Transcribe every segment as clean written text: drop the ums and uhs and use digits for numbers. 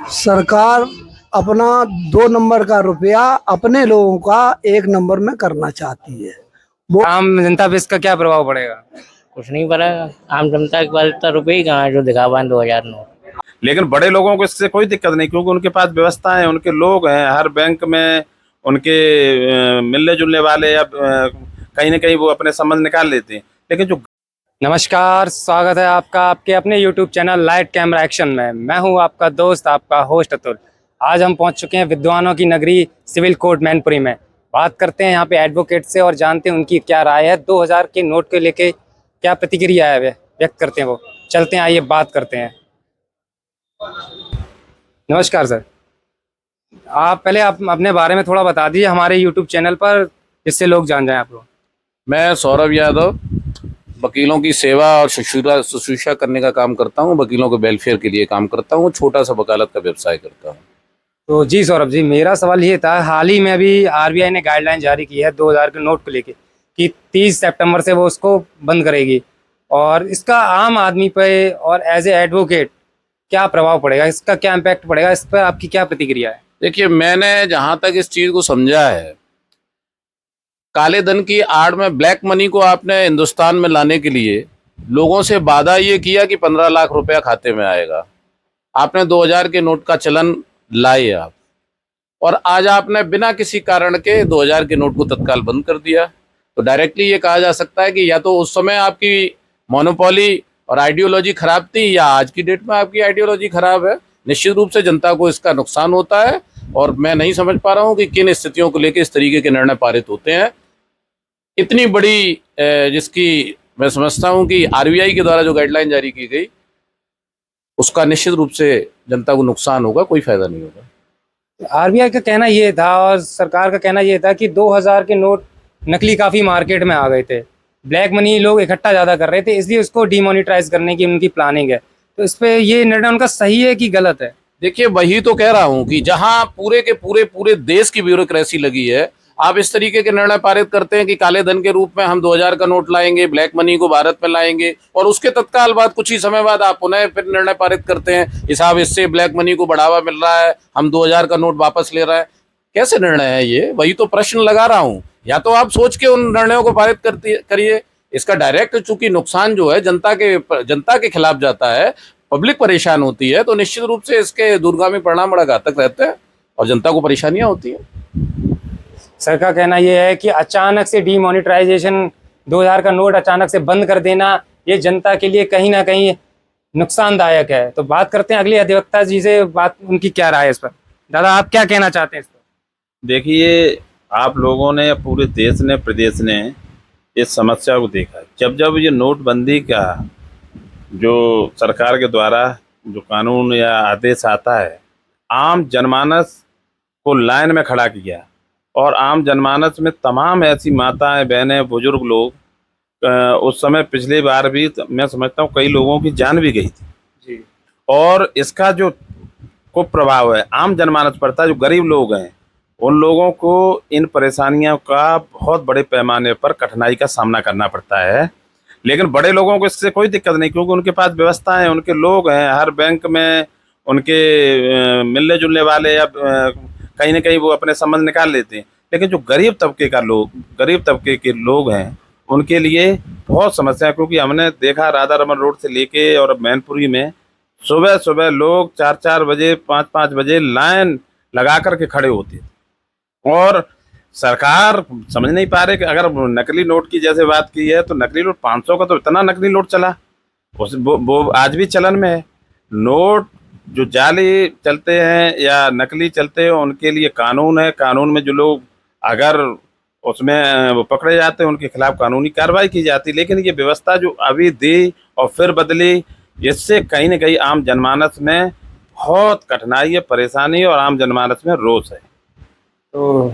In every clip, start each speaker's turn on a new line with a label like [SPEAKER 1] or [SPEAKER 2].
[SPEAKER 1] सरकार अपना 2 नंबर का रुपया अपने लोगों का 1 नंबर में करना चाहती है। वो
[SPEAKER 2] आम जनता पे इसका क्या प्रभाव पड़ेगा?
[SPEAKER 3] कुछ नहीं पड़ेगा। आम जनता के पास इतना रुपये ही कहाँ है जो दिखावा है 2000 नोट।
[SPEAKER 4] लेकिन बड़े लोगों को इससे कोई दिक्कत नहीं, क्योंकि उनके पास व्यवस्था है, उनके लोग हैं हर बैंक में, उनके मिलने जुलने वाले या कहीं ना कहीं वो अपने संबंध निकाल लेते हैं। लेकिन जो
[SPEAKER 2] नमस्कार, स्वागत है आपका आपके अपने YouTube channel light camera action में। मैं हूं आपका दोस्त, आपका होस्ट अतुल। आज हम पहुंच चुके हैं विद्वानों की नगरी सिविल कोर्ट मैनपुरी में। बात करते हैं यहाँ पे एडवोकेट से और जानते हैं उनकी क्या राय है, 2000 के नोट को लेके क्या प्रतिक्रिया है व्यक्त करते हैं वो। चलते हैं, आइए बात करते हैं। नमस्कार सर, आप अपने बारे में थोड़ा बता दीजिए हमारे YouTube चैनल पर, जिससे लोग जान जाएं आप लोग।
[SPEAKER 5] मैं सौरभ यादव वकीलों की सेवा और शुश्रूषा करने का काम करता हूं। वकीलों के वेलफेयर के लिए काम करता हूं। छोटा सा वकालत का व्यवसाय करता हूं।
[SPEAKER 2] तो जी सौरभ जी, मेरा सवाल ये था, हाल ही में अभी आरबीआई ने गाइडलाइन जारी की है 2000 के नोट को लेके कि 30 सितंबर से वो उसको बंद करेगी, और इसका आम आदमी पे और एज ए एडवोकेट क्या प्रभाव पड़ेगा, इसका क्या इम्पैक्ट पड़ेगा, इस पर आपकी क्या प्रतिक्रिया है?
[SPEAKER 5] देखिए, मैंने जहां तक इस चीज को समझा है, काले धन की आड़ में ब्लैक मनी को आपने हिंदुस्तान में लाने के लिए लोगों से वादा ये किया कि 15 लाख रुपया खाते में आएगा। आपने 2000 के नोट का चलन लाए आप, और आज आपने बिना किसी कारण के 2000 के नोट को तत्काल बंद कर दिया। तो डायरेक्टली ये कहा जा सकता है कि या तो उस समय आपकी मोनोपोली और आइडियोलॉजी खराब थी, या आज की डेट में आपकी आइडियोलॉजी खराब है। निश्चित रूप से जनता को इसका नुकसान होता है, और मैं नहीं समझ पा रहा हूँ कि किन स्थितियों को लेकर इस तरीके के निर्णय पारित होते हैं। इतनी बड़ी जिसकी मैं समझता हूं कि आरबीआई के द्वारा जो गाइडलाइन जारी की गई, उसका निश्चित रूप से जनता को नुकसान होगा, कोई फायदा नहीं होगा।
[SPEAKER 2] आरबीआई का कहना ये था और सरकार का कहना ये था कि 2000 के नोट नकली काफी मार्केट में आ गए थे, ब्लैक मनी लोग इकट्ठा ज्यादा कर रहे थे, इसलिए उसको डिमोनेटाइज करने की उनकी प्लानिंग है। तो इस पे ये निर्णय उनका सही है कि गलत है?
[SPEAKER 5] देखिए, वही तो कह रहा हूं कि जहां पूरे के पूरे देश की ब्यूरोक्रेसी लगी है, आप इस तरीके के निर्णय पारित करते हैं कि काले धन के रूप में हम 2000 का नोट लाएंगे, ब्लैक मनी को भारत में लाएंगे, और उसके तत्काल बाद कुछ ही समय बाद आप पुनः फिर निर्णय पारित करते हैं कि साहब इससे ब्लैक मनी को बढ़ावा मिल रहा है, हम 2000 का नोट वापस ले रहे हैं। कैसे निर्णय है ये? वही तो प्रश्न लगा रहा हूं। या तो आप सोच के उन निर्णयों को पारित करिए। इसका डायरेक्ट चूंकि नुकसान जो है जनता के खिलाफ जाता है, पब्लिक परेशान होती है, तो निश्चित रूप से इसके दूरगामी परिणाम बड़ा घातक रहते हैं और जनता को परेशानियां होती हैं।
[SPEAKER 2] सर का कहना यह है कि अचानक से डिमोनेटाइजेशन, 2000 का नोट अचानक से बंद कर देना, ये जनता के लिए कहीं ना कहीं नुकसानदायक है। तो बात करते हैं अगले अधिवक्ता जी से, बात उनकी क्या राय है इस पर। दादा, आप क्या कहना चाहते हैं इस पर?
[SPEAKER 4] देखिए, आप लोगों ने, पूरे देश ने, प्रदेश ने इस समस्या को देखा। जब जब ये नोटबंदी का जो सरकार के द्वारा जो कानून या आदेश आता है, आम जनमानस को लाइन में खड़ा किया, और आम जनमानस में तमाम ऐसी माताएं, बहनें, बुजुर्ग लोग, उस समय पिछली बार भी मैं समझता हूँ कई लोगों की जान भी गई थी
[SPEAKER 2] जी।
[SPEAKER 4] और इसका जो कुप्रभाव है आम जनमानस पर था, जो गरीब लोग हैं, उन लोगों को इन परेशानियों का बहुत बड़े पैमाने पर कठिनाई का सामना करना पड़ता है। लेकिन बड़े लोगों को इससे कोई दिक्कत नहीं, क्योंकि उनके पास व्यवस्था है, उनके लोग हैं हर बैंक में, उनके मिलने जुलने वाले या कहीं ना कहीं वो अपने संबंध निकाल लेते हैं। लेकिन जो गरीब तबके के लोग हैं, उनके लिए बहुत समस्या है। क्योंकि हमने देखा राधा रमन रोड से लेके और मैनपुरी में सुबह सुबह लोग 4-4 बजे, 5-5 बजे लाइन लगा करके खड़े होते थे, और सरकार समझ नहीं पा रहे कि अगर नकली नोट की जैसे बात की है, तो नकली नोट 500 का तो इतना नकली नोट चला, वो आज भी चलन में है। नोट जो जाली चलते हैं या नकली चलते हैं, उनके लिए कानून है। कानून में जो लोग अगर उसमें वो पकड़े जाते हैं, उनके खिलाफ कानूनी कार्रवाई की जाती है। लेकिन ये व्यवस्था जो अभी दी और फिर बदली, इससे कहीं ना कहीं आम जनमानस में बहुत कठिनाई है, परेशानी है, और आम जनमानस में रोष है।
[SPEAKER 2] तो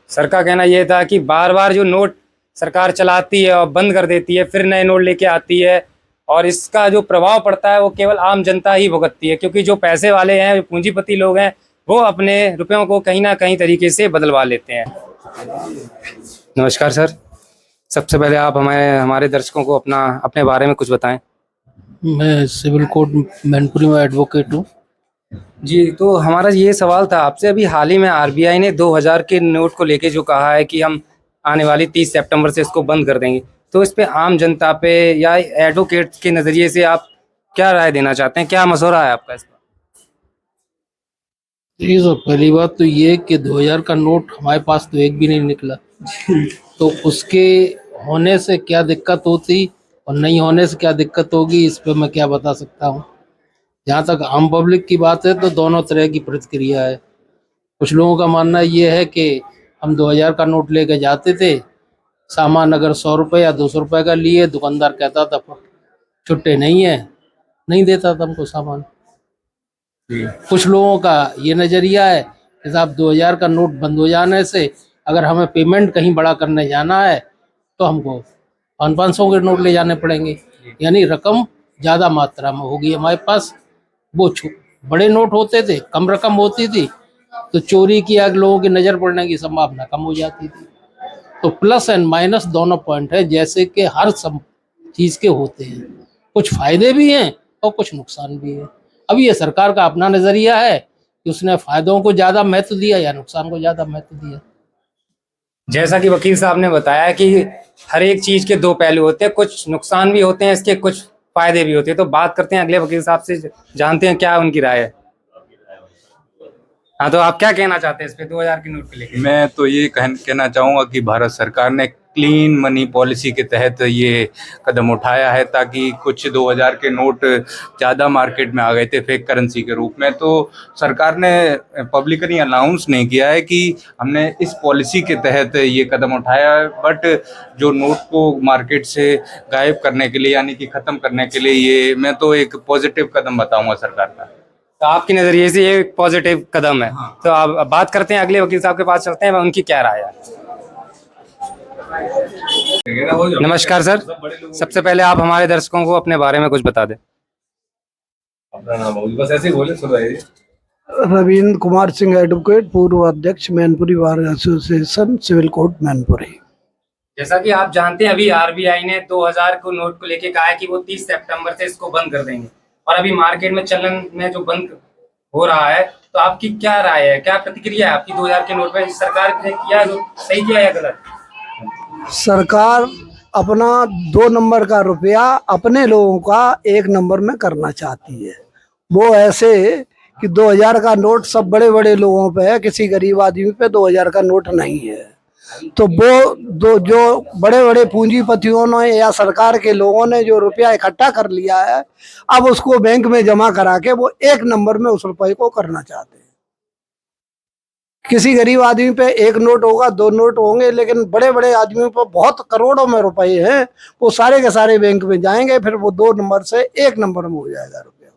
[SPEAKER 2] सर का कहना यह था कि बार बार जो नोट सरकार चलाती है और बंद कर देती है, फिर नए नोट लेके आती है, और इसका जो प्रभाव पड़ता है वो केवल आम जनता ही भुगतती है, क्योंकि जो पैसे वाले हैं, जो पूंजीपति लोग हैं, वो अपने रुपयों को कहीं ना कहीं तरीके से बदलवा लेते हैं। नमस्कार सर, सबसे पहले आप हमारे दर्शकों को अपने बारे में कुछ बताएं।
[SPEAKER 6] मैं सिविल कोर्ट मैनपुरी में एडवोकेट हूँ।
[SPEAKER 2] जी, तो हमारा ये सवाल था आपसे, अभी हाल ही में आरबीआई ने 2000 के नोट को लेके जो कहा है कि हम आने वाली 30 सितंबर से इसको बंद कर देंगे, तो इस पे आम जनता पे या एडवोकेट के नज़रिए से आप क्या राय देना चाहते हैं? क्या मशवरा है आपका इस पर?
[SPEAKER 6] देखिए सर, पहली बात तो ये कि 2000 का नोट हमारे पास तो एक भी नहीं निकला। तो उसके होने से क्या दिक्कत होती और नहीं होने से क्या दिक्कत होगी, इस पे मैं क्या बता सकता हूँ। जहाँ तक आम पब्लिक की बात है तो दोनों तरह की प्रतिक्रिया है। कुछ लोगों का मानना ये है कि हम 2000 का नोट लेके जाते थे, सामान अगर 100 रुपये या 200 रुपये का लिए, दुकानदार कहता था छुट्टे नहीं है, नहीं देता था हमको सामान। कुछ लोगों का ये नज़रिया है कि साहब 2000 का नोट बंद हो जाने से अगर हमें पेमेंट कहीं बड़ा करने जाना है तो हमको 500 के नोट ले जाने पड़ेंगे, यानी रकम ज़्यादा मात्रा में होगी हमारे पास। वो बड़े नोट होते थे, कम रकम होती थी तो चोरी की आग लोगों की नज़र पड़ने की संभावना कम हो जाती थी। तो प्लस एंड माइनस दोनों पॉइंट है, जैसे कि हर सब चीज़ के होते हैं। कुछ फायदे भी हैं और कुछ नुकसान भी है। अब ये सरकार का अपना नज़रिया है कि उसने फायदों को ज़्यादा महत्व दिया या नुकसान को ज़्यादा महत्व दिया।
[SPEAKER 2] जैसा कि वकील साहब ने बताया कि हर एक चीज़ के दो पहलू होते हैं, कुछ नुकसान भी होते हैं इसके, कुछ फायदे भी होते हैं। तो बात करते हैं अगले वकील साहब से, जानते हैं क्या उनकी राय है। हाँ, तो आप क्या कहना चाहते हैं इस पे 2000 के नोट को लेकर?
[SPEAKER 7] मैं तो ये कहना चाहूँगा कि भारत सरकार ने क्लीन मनी पॉलिसी के तहत ये कदम उठाया है, ताकि कुछ 2000 के नोट ज़्यादा मार्केट में आ गए थे फेक करेंसी के रूप में। तो सरकार ने पब्लिकली अनाउंस नहीं किया है कि हमने इस पॉलिसी के तहत ये कदम उठाया है, बट जो नोट को मार्केट से गायब करने के लिए, यानी कि ख़त्म करने के लिए, ये मैं तो एक पॉजिटिव कदम बताऊँगा सरकार का।
[SPEAKER 2] तो आपकी नज़रिए से ये एक पॉजिटिव कदम है। हाँ। तो आप बात करते हैं अगले वकील साहब के पास चलते हैं, उनकी क्या राय है। नमस्कार सर, सबसे पहले आप हमारे दर्शकों को अपने बारे में कुछ बता दें।
[SPEAKER 8] अपना नाम होगी, बस ऐसे ही बोले, सुन रहे।
[SPEAKER 1] रविंद्र कुमार सिंह, एडवोकेट, पूर्व अध्यक्ष Mainpuri bar association, civil court Mainpuri.
[SPEAKER 2] जैसा कि आप जानते हैं, अभी आरबीआई ने 2000 को नोट को लेके कहा है कि वो 30 सितंबर से इसको बंद कर देंगे, और अभी मार्केट में चलन में जो बंद हो रहा है, तो आपकी क्या राय है, क्या प्रतिक्रिया है आपकी 2000 के नोट पे? सरकार ने किया जो सही किया या गलत?
[SPEAKER 1] सरकार अपना 2 नंबर का रुपया अपने लोगों का 1 नंबर में करना चाहती है। वो ऐसे कि 2000 का नोट सब बड़े बड़े लोगों पे है, किसी गरीब आदमी पे 2000 का नोट नहीं है। तो वो जो बड़े बड़े पूंजीपतियों ने या सरकार के लोगों ने जो रुपया इकट्ठा कर लिया है, अब उसको बैंक में जमा करा के वो 1 नंबर में उस रुपये को करना चाहते हैं। किसी गरीब आदमी पे 1 नोट होगा, 2 नोट होंगे, लेकिन बड़े बड़े आदमियों पर बहुत करोड़ों में रुपए हैं, वो सारे के सारे बैंक में जाएंगे, फिर वो 2 नंबर से 1 नंबर में हो जाएगा रुपया।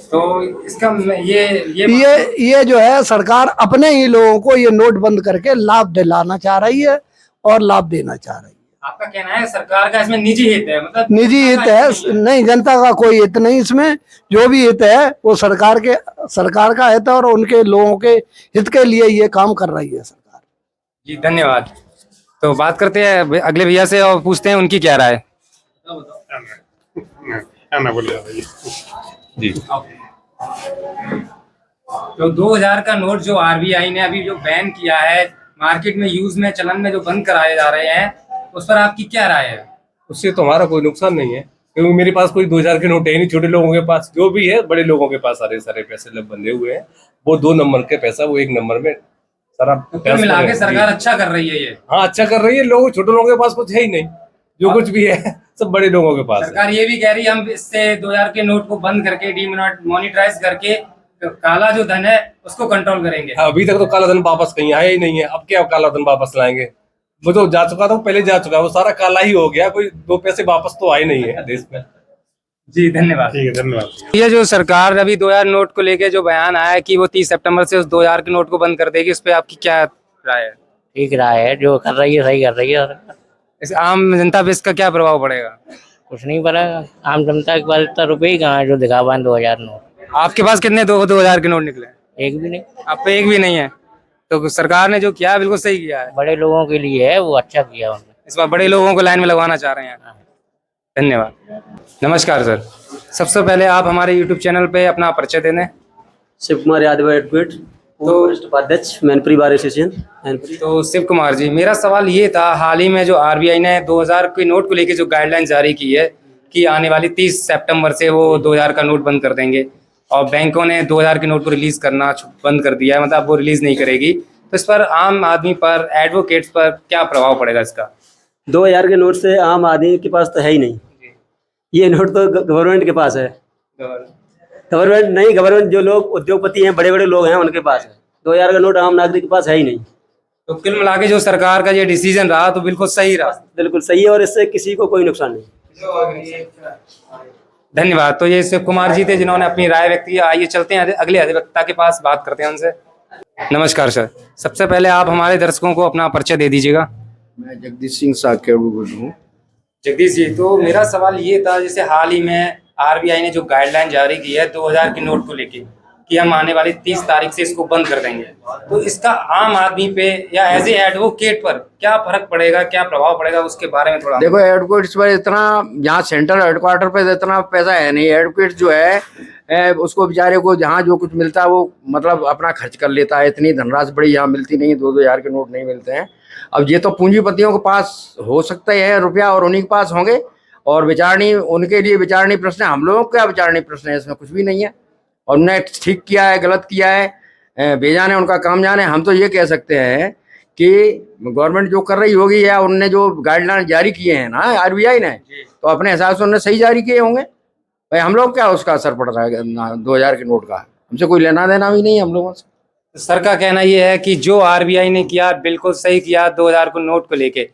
[SPEAKER 2] तो इसका ये
[SPEAKER 1] जो है, सरकार अपने ही लोगों को ये नोट बंद करके लाभ दिलाना चाह रही है और लाभ देना चाह रही है।
[SPEAKER 2] आपका कहना है सरकार का इसमें निजी हित है? मतलब
[SPEAKER 1] निजी हित है, नहीं, जनता का कोई हित नहीं इसमें। जो भी हित है वो सरकार का हित है, और उनके लोगों के हित के लिए ये काम कर रही है सरकार।
[SPEAKER 2] जी, धन्यवाद। तो बात करते हैं अगले भैया से और पूछते हैं उनकी क्या राय है।
[SPEAKER 8] जी,
[SPEAKER 2] तो 2000 का नोट जो आरबीआई ने अभी जो बैन किया है, मार्केट में यूज में चलन में जो बंद कराए जा रहे हैं, उस पर आपकी क्या राय है?
[SPEAKER 8] उससे तो हमारा कोई नुकसान नहीं है, क्योंकि मेरे पास कोई 2000 के नोट है नहीं। छोटे लोगों के पास जो भी है, बड़े लोगों के पास सारे पैसे लोग बंधे हुए हैं। वो 2 नंबर के पैसा, वो 1 नंबर में सारा
[SPEAKER 2] मिला के सरकार अच्छा कर रही है ये।
[SPEAKER 8] हाँ, अच्छा कर रही है। लोग, छोटे लोगों के पास कुछ है ही नहीं, जो कुछ भी है सब बड़े लोगों के पास।
[SPEAKER 2] सरकार ये भी कह रही है हम इससे 2000 के नोट को बंद करके डीमोनेटाइज करके काला जो धन है उसको कंट्रोल करेंगे।
[SPEAKER 8] अभी तक तो काला धन वापस कहीं आया ही नहीं है, अब क्या काला धन वापस लाएंगे? वो तो जा चुका था, पहले जा चुका, वो सारा काला ही हो गया, कोई 2 पैसे वापस तो आए नहीं है देश में।
[SPEAKER 2] जी, धन्यवाद।
[SPEAKER 8] ठीक है, धन्यवाद।
[SPEAKER 2] ये जो सरकार अभी 2000 नोट को लेके जो बयान आया है कि वो 30 सितंबर से उस 2000 के नोट को बंद कर देगी, उस पर आपकी क्या राय है?
[SPEAKER 3] ठीक राय है, जो कर रही है सही कर रही है।
[SPEAKER 2] इस आम जनता पे इसका क्या प्रभाव पड़ेगा?
[SPEAKER 3] कुछ नहीं पड़ेगा, आम जनता के पास इतना रुपये ही कहाँ है जो दिखावा 2000 नोट।
[SPEAKER 2] आपके पास कितने 2000 के नोट निकले?
[SPEAKER 3] एक भी नहीं।
[SPEAKER 2] आप पे एक भी नहीं है? तो सरकार ने जो किया है बिल्कुल सही किया है।
[SPEAKER 3] बड़े लोगों के लिए है, वो अच्छा किया उन्होंने।
[SPEAKER 2] इस बार बड़े लोगों को लाइन में लगवाना चाह रहे हैं। धन्यवाद। नमस्कार सर, सबसे पहले आप हमारे YouTube चैनल पे अपना परिचय दे दें।
[SPEAKER 9] शिव कुमार यादव एडवोकेट, वरिष्ठ उपाध्यक्ष मैनपुरी बार एसोसिएशन मैनपुरी।
[SPEAKER 2] तो शिव कुमार जी, मेरा सवाल ये था, हाल ही में जो आरबीआई ने 2000 के नोट को लेके जो गाइडलाइन जारी की है कि आने वाली 30 सितंबर से वो 2000 का नोट बंद कर देंगे, और बैंकों ने 2000 के नोट को रिलीज करना बंद कर दिया है, मतलब वो रिलीज नहीं करेगी, तो इस पर आम आदमी पर, एडवोकेट्स पर क्या प्रभाव पड़ेगा इसका?
[SPEAKER 9] 2000 के नोट से आम आदमी के पास तो है ही नहीं, ये नोट तो गवर्नमेंट के पास है। गवर्नमेंट नहीं, गवर्नमेंट जो लोग उद्योगपति हैं, बड़े बड़े लोग हैं, उनके पास है। 2000 का नोट आम नागरिक के पास है ही नहीं।
[SPEAKER 2] तो कुल मिला के जो सरकार का ये डिसीजन रहा तो बिल्कुल सही रहा।
[SPEAKER 9] बिल्कुल सही है, और इससे किसी को कोई नुकसान नहीं।
[SPEAKER 2] धन्यवाद। तो ये शिव कुमार जी थे जिन्होंने अपनी राय व्यक्त की। आइए चलते हैं अगले अधिवक्ता के पास, बात करते हैं उनसे। नमस्कार सर, सबसे पहले आप हमारे दर्शकों को अपना परिचय दे दीजिएगा।
[SPEAKER 10] मैं जगदीश सिंह साकेत हूँ।
[SPEAKER 2] जगदीश जी, तो मेरा सवाल ये था, जैसे हाल ही में आरबीआई ने जो गाइडलाइन जारी की है 2000 के नोट को लेके कि हम आने वाली 30 तारीख से इसको बंद कर देंगे, तो इसका आम आदमी पे या एज ए एडवोकेट पर क्या फर्क पड़ेगा, क्या प्रभाव पड़ेगा, उसके बारे में थोड़ा।
[SPEAKER 10] देखो, एडवोकेट्स पर इतना, यहाँ सेंट्रल हेडक्वार्टर पे इतना पैसा है नहीं। एडवोकेट जो है उसको बेचारे को जहाँ जो कुछ मिलता है वो मतलब अपना खर्च कर लेता है। इतनी धनराशि बड़ी यहाँ मिलती नहीं, 2-2000 के नोट नहीं मिलते हैं। अब ये तो पूंजीपतियों के पास हो सकता है रुपया, और उन्हीं के पास होंगे, और विचारणी उनके लिए विचारणी प्रश्न है। हम लोगों का विचारणी प्रश्न है, इसमें कुछ भी नहीं है। और उन्होंने ठीक किया है, गलत किया है, बेजाने उनका काम जाने। हम तो ये कह सकते हैं कि गवर्नमेंट जो कर रही होगी, या उनने जो गाइडलाइन जारी किए हैं ना आरबीआई ने, तो अपने हिसाब से उन्होंने सही जारी किए होंगे। भाई हम लोग क्या उसका असर पड़ रहा है 2000 के नोट का, हमसे कोई लेना देना भी नहीं है हम लोगों से।
[SPEAKER 2] सर का कहना ये है कि जो आरबीआई ने किया बिल्कुल सही किया 2000 को नोट को लेके,